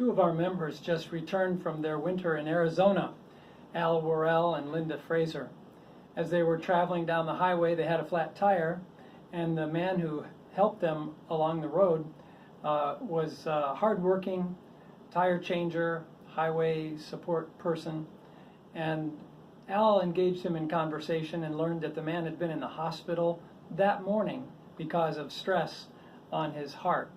Two of our members just returned from their winter in Arizona, Al Worrell and Linda Fraser. As they were traveling down the highway, they had a flat tire, and the man who helped them along the road was a hardworking tire changer, highway support person, and Al engaged him in conversation and learned that the man had been in the hospital that morning because of stress on his heart.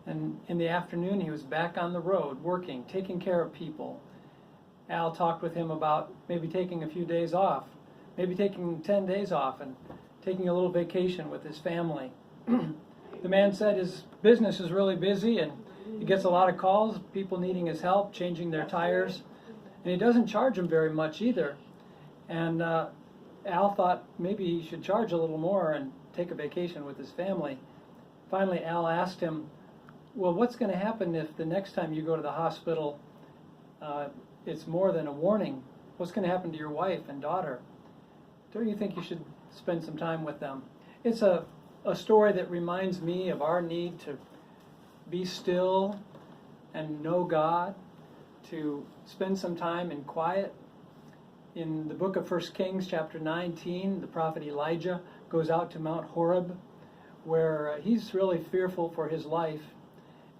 And in the afternoon, he was back on the road, working, taking care of people. Al talked with him about maybe taking a few days off, maybe taking 10 days off and taking a little vacation with his family. The man said his business is really busy and he gets a lot of calls, people needing his help, changing their tires, and he doesn't charge them very much either. And Al thought maybe he should charge a little more and take a vacation with his family. Finally, Al asked him, well, what's going to happen if the next time you go to the hospital it's more than a warning? What's going to happen to your wife and daughter? Don't you think you should spend some time with them? It's a story that reminds me of our need to be still and know God, to spend some time in quiet. In the book of 1 Kings, chapter 19, the prophet Elijah goes out to Mount Horeb, where he's really fearful for his life.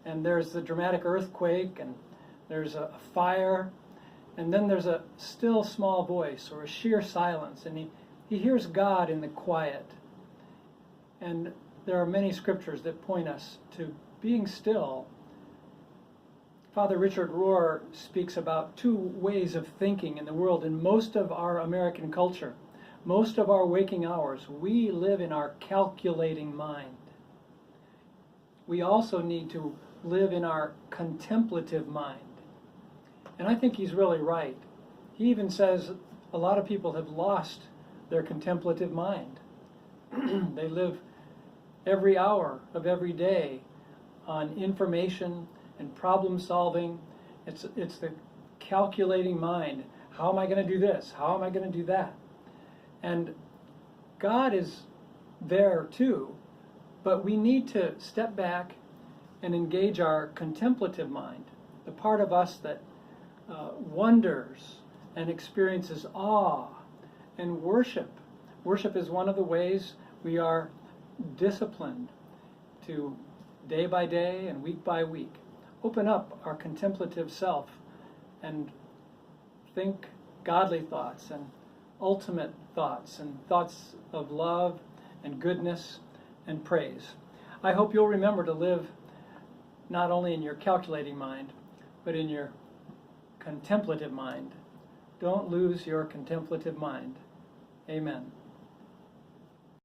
And there's the dramatic earthquake, and there's a fire, and then there's a still small voice, or a sheer silence, and he hears God in the quiet. And there are many scriptures that point us to being still. Father Richard Rohr speaks about two ways of thinking in the world. In most of our American culture, most of our waking hours, we live in our calculating mind. We also need to live in our contemplative mind. And I think he's really right. He even says a lot of people have lost their contemplative mind. They live every hour of every day on information and problem solving. It's the calculating mind. How am I going to do this? How am I going to do that? And God is there too, but we need to step back and engage our contemplative mind, the part of us that wonders and experiences awe and worship. Worship is one of the ways we are disciplined to day by day and week by week open up our contemplative self and think godly thoughts and ultimate thoughts and thoughts of love and goodness and praise. I hope you'll remember to live not only in your calculating mind, but in your contemplative mind. Don't lose your contemplative mind. Amen.